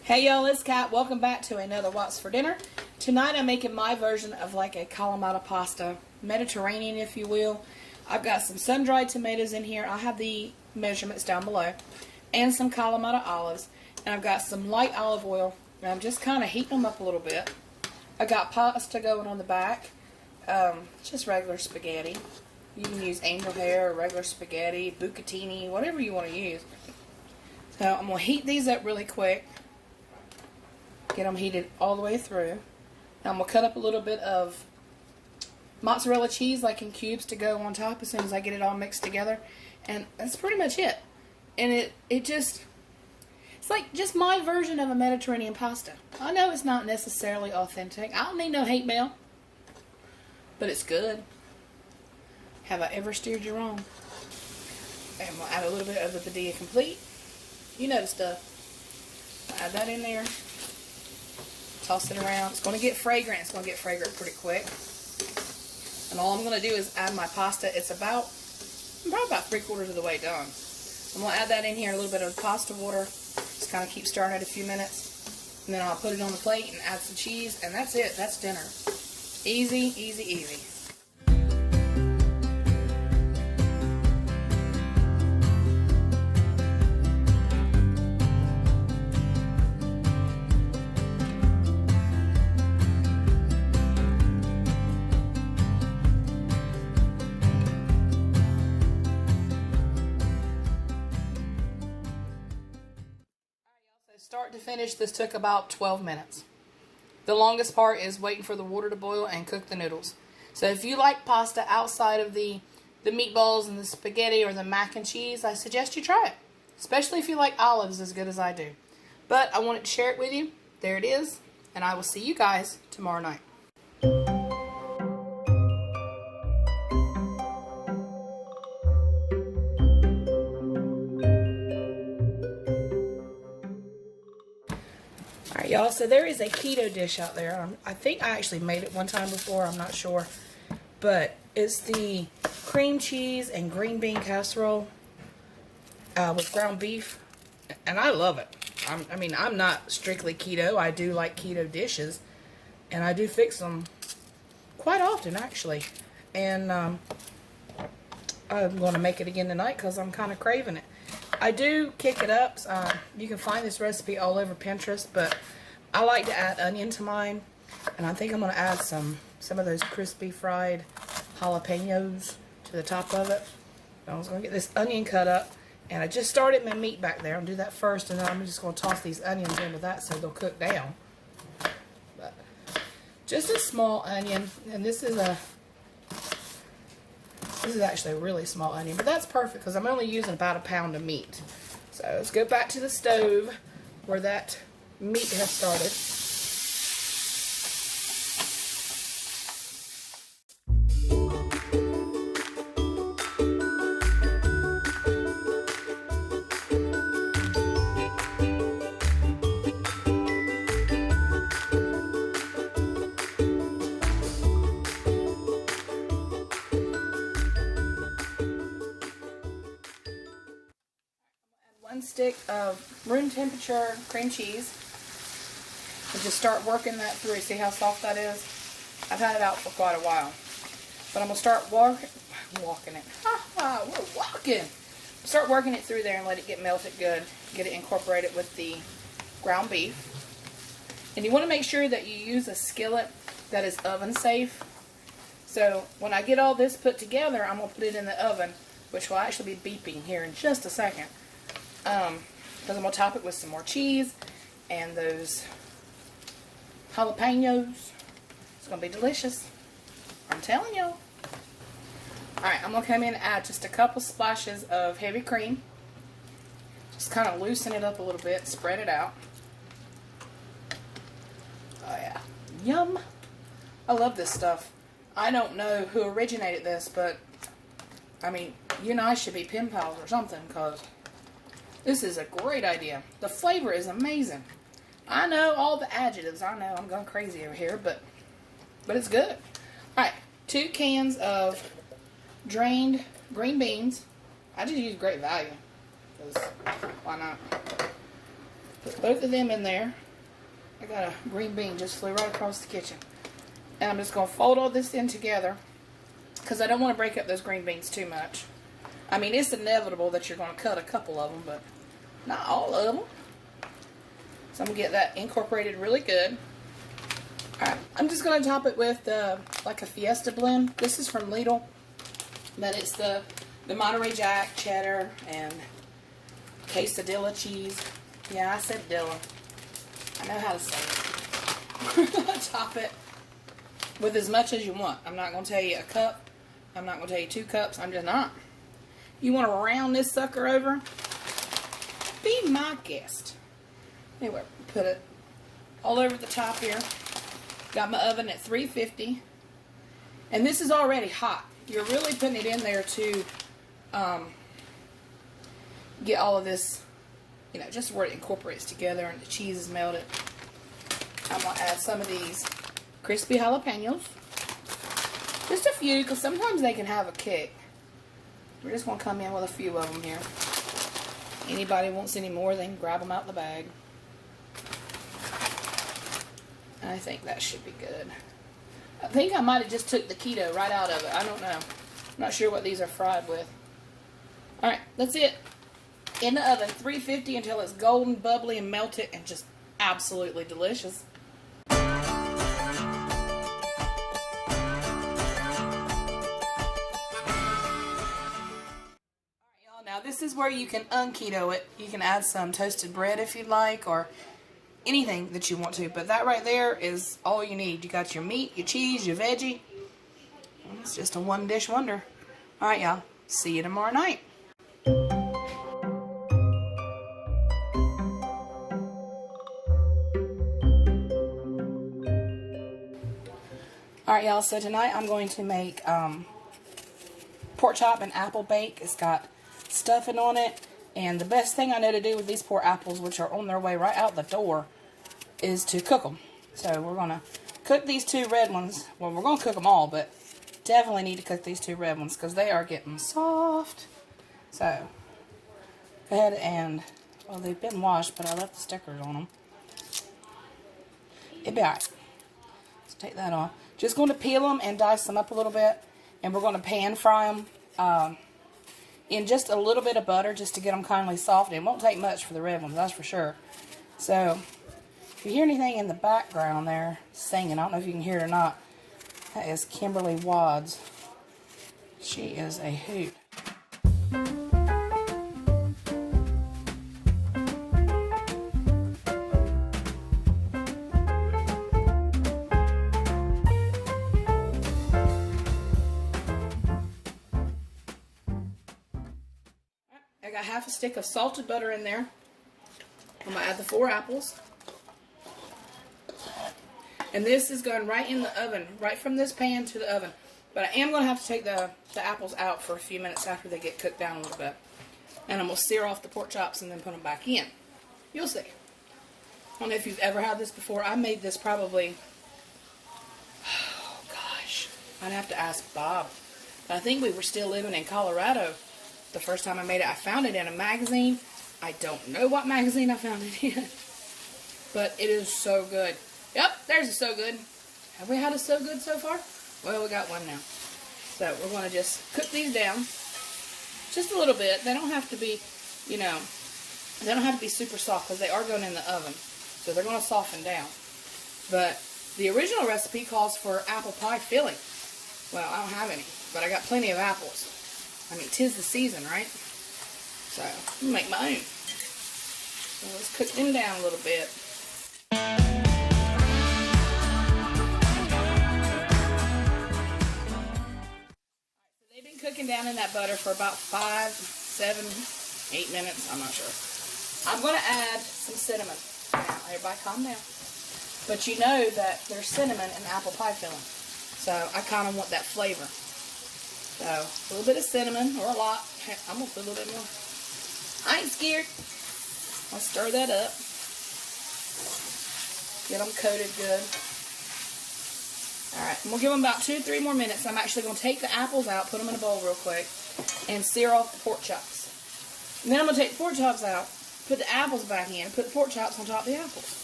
Hey y'all, it's Kat. Welcome back to another What's for Dinner. Tonight I'm making my version of like a kalamata pasta, Mediterranean if you will. I've got some sun-dried tomatoes in here. I'll have the measurements down below. And some kalamata olives. And I've got some light olive oil. And I'm just kind of heating them up a little bit. I got pasta going on the back. Just regular spaghetti. You can use angel hair or regular spaghetti, bucatini, whatever you want to use. So I'm going to heat these up really quick. Get them heated all the way through. Now I'm going to cut up a little bit of mozzarella cheese like in cubes to go on top as soon as I get it all mixed together. And that's pretty much it. And it's like just my version of a Mediterranean pasta. I know it's not necessarily authentic. I don't need no hate mail. But it's good. Have I ever steered you wrong? And I'm going to add a little bit of the Badia Complete. You know the stuff. I'll add that in there. Toss it around. It's going to get fragrant. It's going to get fragrant pretty quick. And all I'm going to do is add my pasta. I'm probably about 3/4 of the way done. I'm going to add that in here, a little bit of pasta water. Just kind of keep stirring it a few minutes. And then I'll put it on the plate and add some cheese. And that's it. That's dinner. Easy, easy, easy. Start to finish, this took about 12 minutes. The longest part is waiting for the water to boil and cook the noodles. So if you like pasta outside of the meatballs and the spaghetti or the mac and cheese, I suggest you try it. Especially if you like olives as good as I do. But I wanted to share it with you. There it is. And I will see you guys tomorrow night. Alright y'all, so there is a keto dish out there. I think I actually made it one time before, I'm not sure. But it's the cream cheese and green bean casserole with ground beef. And I love it. I'm not strictly keto. I do like keto dishes. And I do fix them quite often actually. And I'm going to make it again tonight because I'm kind of craving it. I do kick it up. You can find this recipe all over Pinterest, but I like to add onion to mine, and I think I'm going to add some of those crispy fried jalapenos to the top of it. I was going to get this onion cut up, and I just started my meat back there. I'll do that first, and then I'm just going to toss these onions into that so they'll cook down. But just a small onion, and this is actually a really small onion, but that's perfect because I'm only using about 1 pound of meat. So let's go back to the stove where that meat has started. One stick of room temperature cream cheese and just start working that through. See how soft that is? I've had it out for quite a while. But I'm going to start walking it. We're walking. Start working it through there and let it get melted good. Get it incorporated with the ground beef. And you want to make sure that you use a skillet that is oven safe. So when I get all this put together, I'm going to put it in the oven, which will actually be beeping here in just a second. Because I'm going to top it with some more cheese and those jalapenos. It's going to be delicious. I'm telling y'all. Alright, I'm going to come in and add just a couple splashes of heavy cream. Just kind of loosen it up a little bit, spread it out. Oh yeah. Yum. I love this stuff. I don't know who originated this, but I mean, you and I should be pen pals or something, because this is a great idea. The flavor is amazing. I know all the adjectives. I know I'm going crazy over here, but it's good. Alright, 2 cans of drained green beans. I just use Great Value, because why not? Put both of them in there. I got a green bean just flew right across the kitchen. And I'm just going to fold all this in together because I don't want to break up those green beans too much. I mean, it's inevitable that you're going to cut a couple of them, but not all of them. So I'm going to get that incorporated really good. Alright, I'm just going to top it with like a Fiesta blend. This is from Lidl, but it's the Monterey Jack, cheddar, and quesadilla cheese. Yeah, I said dilla. I know how to say it. We're going to top it with as much as you want. I'm not going to tell you a cup. I'm not going to tell you 2 cups. I'm just not. You want to round this sucker over? Be my guest. Anyway, put it all over the top here. Got my oven at 350. And this is already hot. You're really putting it in there to get all of this, you know, just where it incorporates together and the cheese is melted. I'm going to add some of these crispy jalapenos. Just a few, because sometimes they can have a kick. We're just going to come in with a few of them here. Anybody wants any more, they can grab them out the bag. I think that should be good. I think I might have just took the keto right out of it. I don't know. I'm not sure what these are fried with. Alright, that's it. In the oven, 350 until it's golden, bubbly, and melted, and just absolutely delicious. Now this is where you can unketo it. You can add some toasted bread if you'd like, or anything that you want to. But that right there is all you need. You got your meat, your cheese, your veggie. It's just a one-dish wonder. Alright, y'all. See you tomorrow night. Alright, y'all. So tonight I'm going to make pork chop and apple bake. It's got stuffing on it, and the best thing I know to do with these poor apples, which are on their way right out the door, is to cook them. So we're going to cook these 2 red ones. Well, we're going to cook them all, but definitely need to cook these 2 red ones because they are getting soft. So go ahead and, well, they've been washed, but I left the stickers on them. It'll be alright. Let's take that off. Just going to peel them and dice them up a little bit, and we're going to pan fry them in just a little bit of butter just to get them kindly soft. It won't take much for the red ones, that's for sure. So, if you hear anything in the background there singing, I don't know if you can hear it or not, that is Kimberly Wads. She is a hoot. I got half a stick of salted butter in there. I'm going to add the 4 apples. And this is going right in the oven, right from this pan to the oven. But I am going to have to take the apples out for a few minutes after they get cooked down a little bit. And I'm going to sear off the pork chops and then put them back in. You'll see. I don't know if you've ever had this before. I made this probably, oh gosh, I'd have to ask Bob. But I think we were still living in Colorado the first time I made it. I found it in a magazine. I don't know what magazine I found it in. But it is so good. Yep, there's a So Good. Have we had a So Good so far? Well, we got one now. So we're going to just cook these down just a little bit. They don't have to be, you know, they don't have to be super soft because they are going in the oven. So they're going to soften down. But the original recipe calls for apple pie filling. Well, I don't have any, but I got plenty of apples. I mean, 'tis the season, right? So, I'm going to make my own. So let's cook them down a little bit. They've been cooking down in that butter for about 5, 7, 8 minutes. I'm not sure. I'm going to add some cinnamon. Now, everybody calm down. But you know that there's cinnamon in apple pie filling. So I kind of want that flavor. So a little bit of cinnamon, or a lot. I'm going to put a little bit more. I ain't scared. I'll stir that up. Get them coated good. Alright, I'm going to give them about 2-3 more minutes. I'm actually going to take the apples out, put them in a bowl real quick, and sear off the pork chops. And then I'm going to take the pork chops out, put the apples back in, put the pork chops on top of the apples.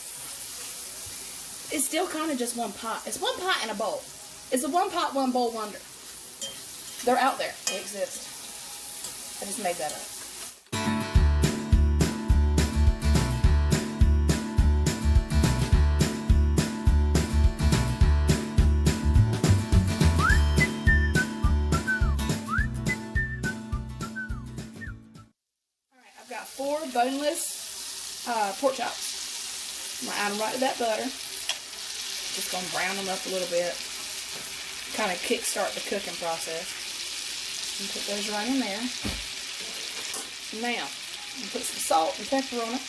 It's still kind of just one pot. It's one pot in a bowl. It's a one pot, one bowl wonder. They're out there. They exist. I just made that up. Alright, I've got 4 boneless pork chops. I'm going to add them right to that butter. Just going to brown them up a little bit. Kind of kickstart the cooking process. And put those right in there. Now, I'm put some salt and pepper on it.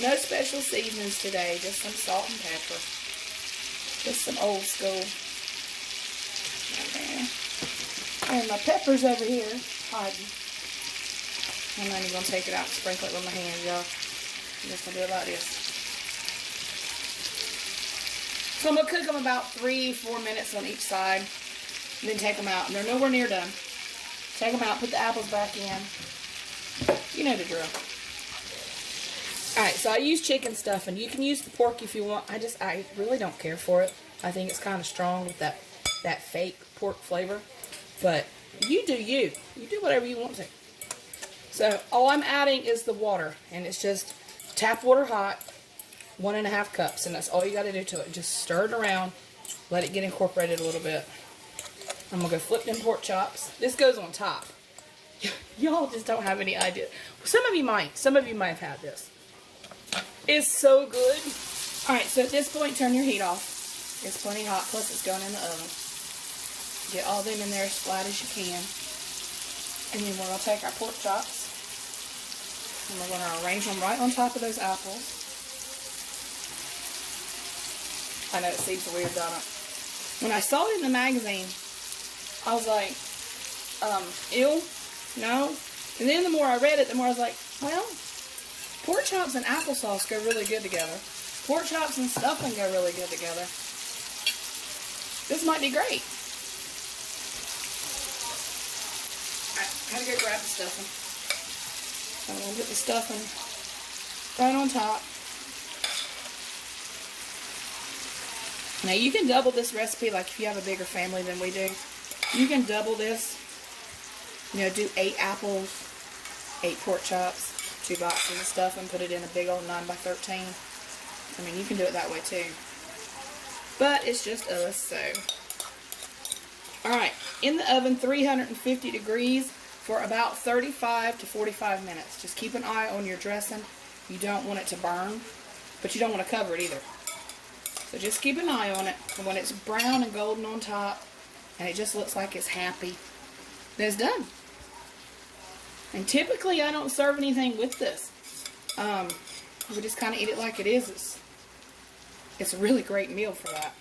No special seasonings today, just some salt and pepper. Just some old school. And my pepper's over here, hiding. I'm not even going to take it out and sprinkle it with my hand, y'all. I'm just going to do it like this. So I'm going to cook them about 3-4 minutes on each side. And then take them out. And they're nowhere near done. Take them out, put the apples back in. You know the drill. Alright, so I use chicken stuffing. You can use the pork if you want. I really don't care for it. I think it's kind of strong with that fake pork flavor. But you do you. You do whatever you want to. So all I'm adding is the water. And it's just tap water hot. 1.5 cups. And that's all you got to do to it. Just stir it around. Let it get incorporated a little bit. I'm going to go flip them pork chops. This goes on top. Y'all just don't have any idea. Some of you might. Some of you might have had this. It's so good. Alright, so at this point, turn your heat off. It's plenty hot, plus it's going in the oven. Get all them in there as flat as you can. And then we're going to take our pork chops. And we're going to arrange them right on top of those apples. I know it seems weird, don't it? When I saw it in the magazine, I was like, ew, no. And then the more I read it, the more I was like, well, pork chops and applesauce go really good together. Pork chops and stuffing go really good together. This might be great. Alright, gotta go grab the stuffing. I'm gonna put the stuffing right on top. Now you can double this recipe, like if you have a bigger family than we do. You can double this. You know, do 8 apples, 8 pork chops, 2 boxes of stuff, and put it in a big old 9x13. I mean, you can do it that way too. But it's just us, so. Alright, in the oven, 350 degrees for about 35 to 45 minutes. Just keep an eye on your dressing. You don't want it to burn, but you don't want to cover it either. So just keep an eye on it. And when it's brown and golden on top, and it just looks like it's happy, then it's done. And typically I don't serve anything with this. We just kind of eat it like it is. It's a really great meal for that.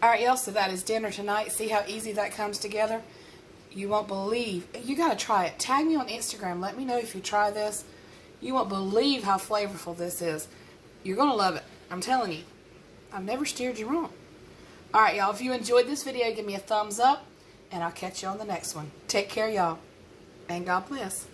Alright, y'all, so that is dinner tonight. See how easy that comes together? You won't believe. You gotta try it. Tag me on Instagram. Let me know if you try this. You won't believe how flavorful this is. You're gonna love it. I'm telling you. I've never steered you wrong. Alright, y'all, if you enjoyed this video, give me a thumbs up, and I'll catch you on the next one. Take care, y'all, and God bless.